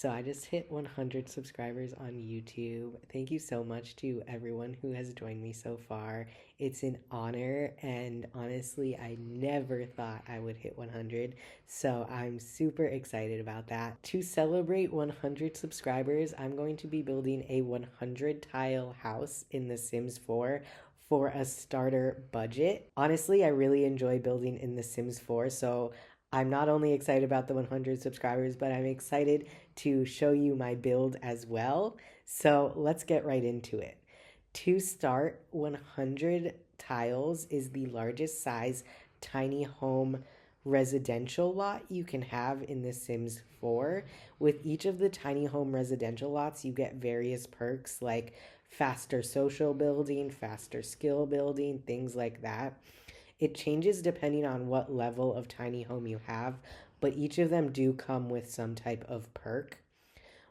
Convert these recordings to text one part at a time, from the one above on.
So I just hit 100 subscribers on YouTube. Thank you so much to everyone who has joined me so far. It's an honor, and honestly, I never thought I would hit 100. So I'm super excited about that. To celebrate 100 subscribers, I'm going to be building a 100 tile house in The Sims 4 for a starter budget. Honestly, I really enjoy building in The Sims 4, so I'm not only excited about the 100 subscribers, but I'm excited to show you my build as well. So let's get right into it. To start, 100 tiles is the largest size tiny home residential lot you can have in The Sims 4. With each of the tiny home residential lots, you get various perks like faster social building, faster skill building, things like that. It changes depending on what level of tiny home you have, but each of them do come with some type of perk.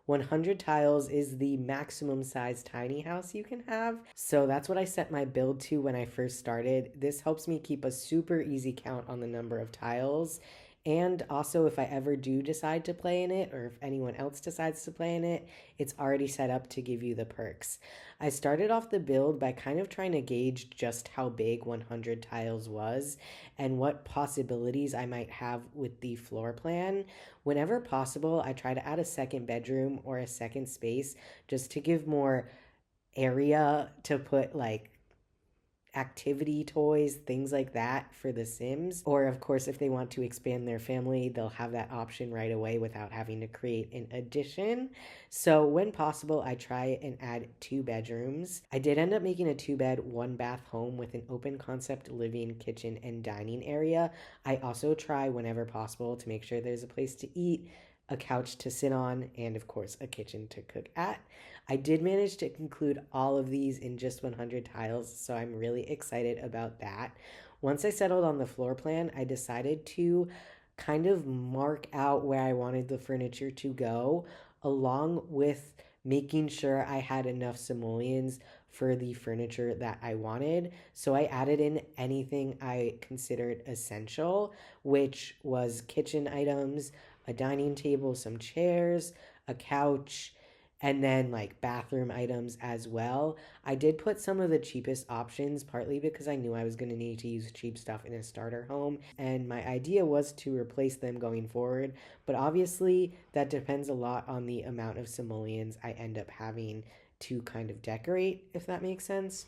100 tiles is the maximum size tiny house you can have. So that's what I set my build to when I first started. This helps me keep a super easy count on the number of tiles. And also, if I ever do decide to play in it, or if anyone else decides to play in it, it's already set up to give you the perks. I started off the build by kind of trying to gauge just how big 100 tiles was and what possibilities I might have with the floor plan. Whenever possible, I try to add a second bedroom or a second space just to give more area to put like activity toys, things like that for the Sims. Or, of course, if they want to expand their family, they'll have that option right away without having to create an addition. So, when possible, I try and add 2 bedrooms. I did end up making a 2-bed, 1-bath home with an open concept living, kitchen, and dining area. I also try, whenever possible, to make sure there's a place to eat, a couch to sit on, and of course, a kitchen to cook at. I did manage to include all of these in just 100 tiles, so I'm really excited about that. Once I settled on the floor plan, I decided to kind of mark out where I wanted the furniture to go, along with making sure I had enough simoleons for the furniture that I wanted. So I added in anything I considered essential, which was kitchen items, a dining table, some chairs, a couch, and then like bathroom items as well. I did put some of the cheapest options, partly because I knew I was going to need to use cheap stuff in a starter home, and my idea was to replace them going forward. But obviously, that depends a lot on the amount of simoleons I end up having to kind of decorate, if that makes sense.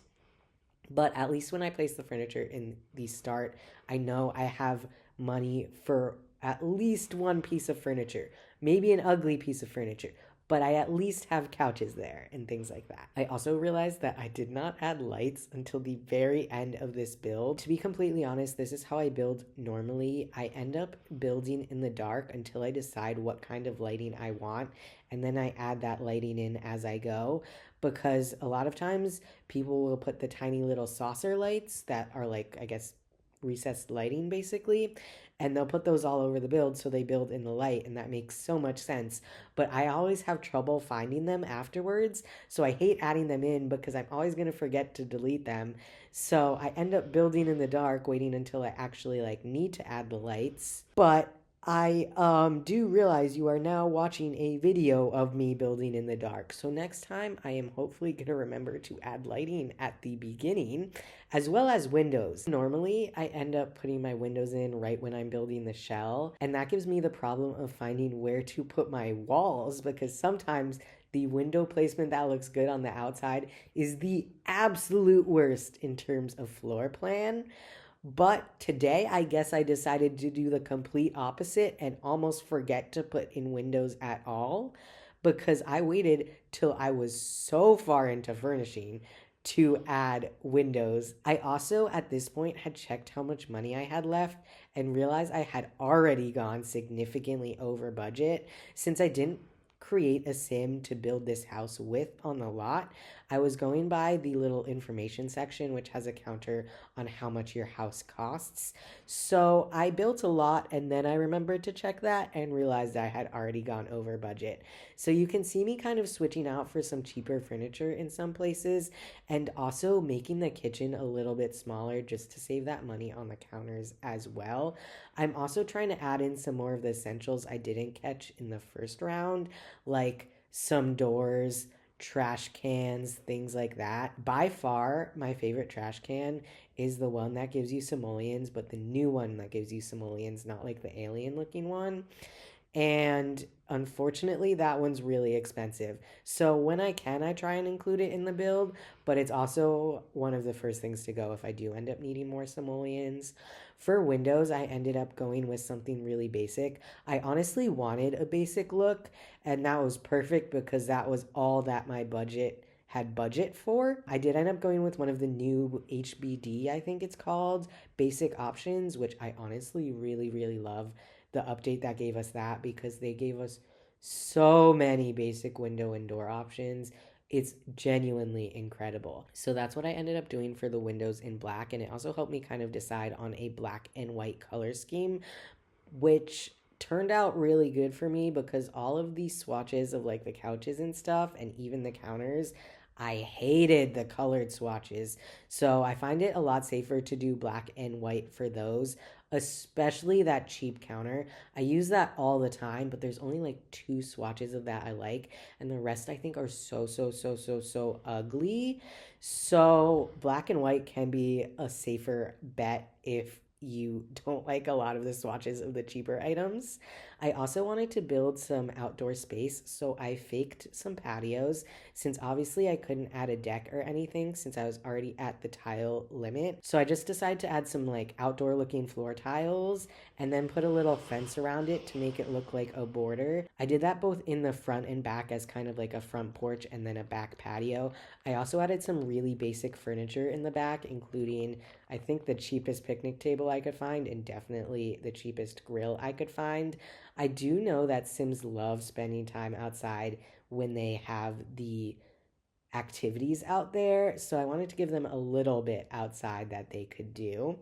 But at least when I place the furniture in the start, I know I have money for at least one piece of furniture, maybe an ugly piece of furniture, but I at least have couches there and things like that. I also realized that I did not add lights until the very end of this build. To be completely honest, this is how I build normally. I end up building in the dark until I decide what kind of lighting I want, and then I add that lighting in as I go, because a lot of times people will put the tiny little saucer lights that are like, I guess, recessed lighting basically, and they'll put those all over the build so they build in the light, and that makes so much sense. But I always have trouble finding them afterwards, so I hate adding them in because I'm always going to forget to delete them. So I end up building in the dark, waiting until I actually like need to add the lights. But I do realize you are now watching a video of me building in the dark. So next time I am hopefully going to remember to add lighting at the beginning as well as windows. Normally I end up putting my windows in right when I'm building the shell, and that gives me the problem of finding where to put my walls, because sometimes the window placement that looks good on the outside is the absolute worst in terms of floor plan. But today, I guess I decided to do the complete opposite and almost forget to put in windows at all, because I waited till I was so far into furnishing to add windows. I also, at this point, had checked how much money I had left and realized I had already gone significantly over budget. Since I didn't create a sim to build this house with on the lot, I was going by the little information section, which has a counter on how much your house costs. So I built a lot, and then I remembered to check that and realized I had already gone over budget. So you can see me kind of switching out for some cheaper furniture in some places, and also making the kitchen a little bit smaller just to save that money on the counters as well. I'm also trying to add in some more of the essentials I didn't catch in the first round, like some doors, trash cans, things like that. By far, my favorite trash can is the one that gives you simoleons, but the new one that gives you simoleons, not like the alien looking one. And unfortunately, that one's really expensive. So when I can, I try and include it in the build, but it's also one of the first things to go if I do end up needing more simoleons. For windows, I ended up going with something really basic. I honestly wanted a basic look, and that was perfect because that was all that my budget had budget for. I did end up going with one of the new HBD, I think it's called, basic options, which I honestly really, really love the update that gave us that because they gave us so many basic window and door options. It's genuinely incredible. So that's what I ended up doing for the windows in black. And it also helped me kind of decide on a black and white color scheme, which turned out really good for me because all of these swatches of like the couches and stuff and even the counters, I hated the colored swatches. So I find it a lot safer to do black and white for those, especially that cheap counter. I use that all the time, but there's only like two swatches of that I like, and the rest I think are so ugly. So black and white can be a safer bet if you don't like a lot of the swatches of the cheaper items. I also wanted to build some outdoor space, so I faked some patios since obviously I couldn't add a deck or anything since I was already at the tile limit. So I just decided to add some like outdoor looking floor tiles and then put a little fence around it to make it look like a border. I did that both in the front and back as kind of like a front porch and then a back patio. I also added some really basic furniture in the back, including I think the cheapest picnic table I could find and definitely the cheapest grill I could find. I do know that Sims love spending time outside when they have the activities out there, so I wanted to give them a little bit outside that they could do.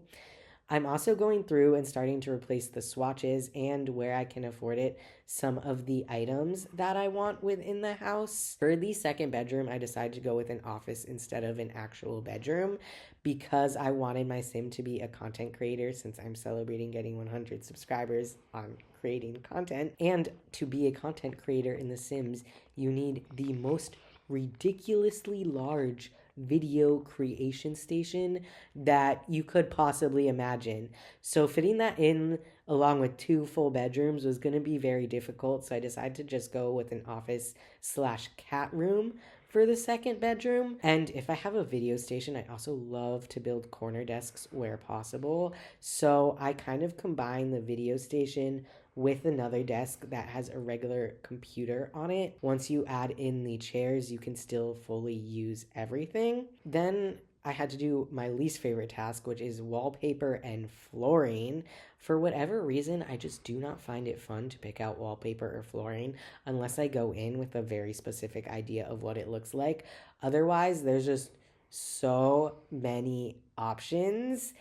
I'm also going through and starting to replace the swatches and where I can afford it, some of the items that I want within the house. For the second bedroom, I decided to go with an office instead of an actual bedroom because I wanted my sim to be a content creator since I'm celebrating getting 100 subscribers on creating content. And to be a content creator in The Sims, you need the most ridiculously large video creation station that you could possibly imagine. So fitting that in along with two full bedrooms was going to be very difficult. So I decided to just go with an office slash cat room for the second bedroom. And if I have a video station, I also love to build corner desks where possible. So I kind of combine the video station with another desk that has a regular computer on it. Once you add in the chairs, you can still fully use everything. Then I had to do my least favorite task, which is wallpaper and flooring. For whatever reason, I just do not find it fun to pick out wallpaper or flooring unless I go in with a very specific idea of what it looks like. Otherwise, there's just so many options.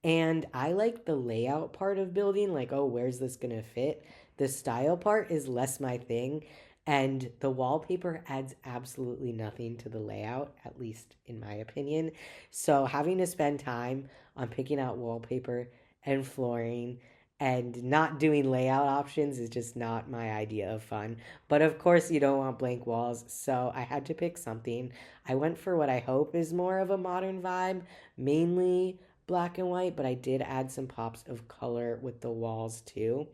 And I like the layout part of building, like, oh, where's this gonna fit? The style part is less my thing. And the wallpaper adds absolutely nothing to the layout, at least in my opinion. So having to spend time on picking out wallpaper and flooring and not doing layout options is just not my idea of fun. But of course, you don't want blank walls, so I had to pick something. I went for what I hope is more of a modern vibe, mainly black and white, but I did add some pops of color with the walls too.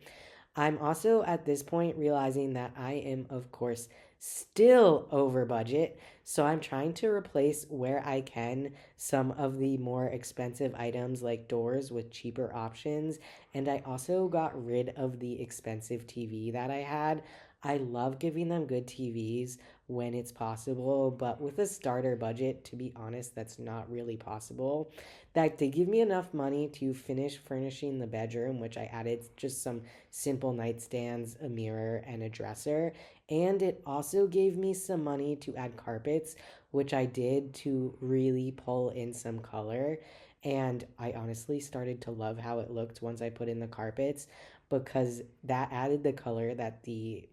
I'm also at this point realizing that I am, of course, still over budget. So I'm trying to replace where I can some of the more expensive items like doors with cheaper options. And I also got rid of the expensive TV that I had. I love giving them good TVs when it's possible, but with a starter budget, to be honest, that's not really possible. That they give me enough money to finish furnishing the bedroom, which I added just some simple nightstands, a mirror, and a dresser. And it also gave me some money to add carpets, which I did to really pull in some color. And I honestly started to love how it looked once I put in the carpets because that added the color that the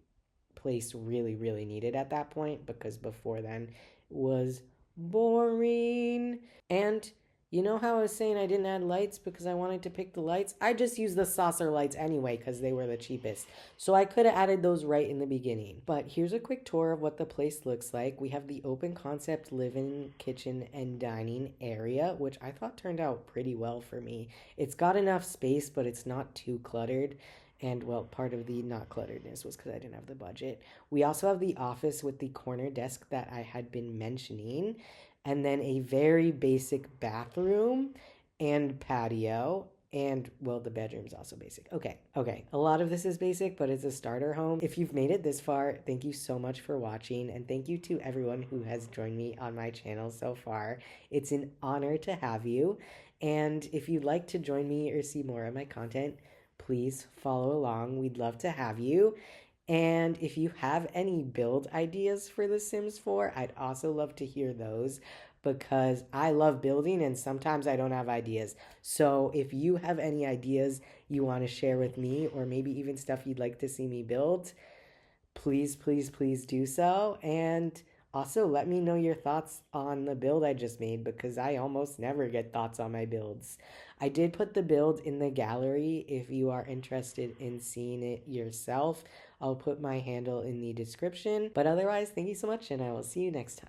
place really, really needed at that point because before then it was boring. And You know how I was saying I didn't add lights because I wanted to pick the lights? I just used the saucer lights anyway because they were the cheapest. So I could have added those right in the beginning. But here's a quick tour of what the place looks like. We have the open concept living, kitchen, and dining area, which I thought turned out pretty well for me. It's got enough space, but it's not too cluttered. And well, part of the not clutteredness was because I didn't have the budget. We also have the office with the corner desk that I had been mentioning, and then a very basic bathroom and patio. And well, the bedroom's also basic. Okay. A lot of this is basic, but it's a starter home. If you've made it this far, thank you so much for watching. And thank you to everyone who has joined me on my channel so far. It's an honor to have you. And if you'd like to join me or see more of my content, please follow along. We'd love to have you. And if you have any build ideas for The Sims 4, I'd also love to hear those because I love building and sometimes I don't have ideas. So if you have any ideas you want to share with me, or maybe even stuff you'd like to see me build, please do so. And also let me know your thoughts on the build I just made because I almost never get thoughts on my builds. I did put the build in the gallery if you are interested in seeing it yourself. I'll put my handle in the description. But otherwise, thank you so much and I will see you next time.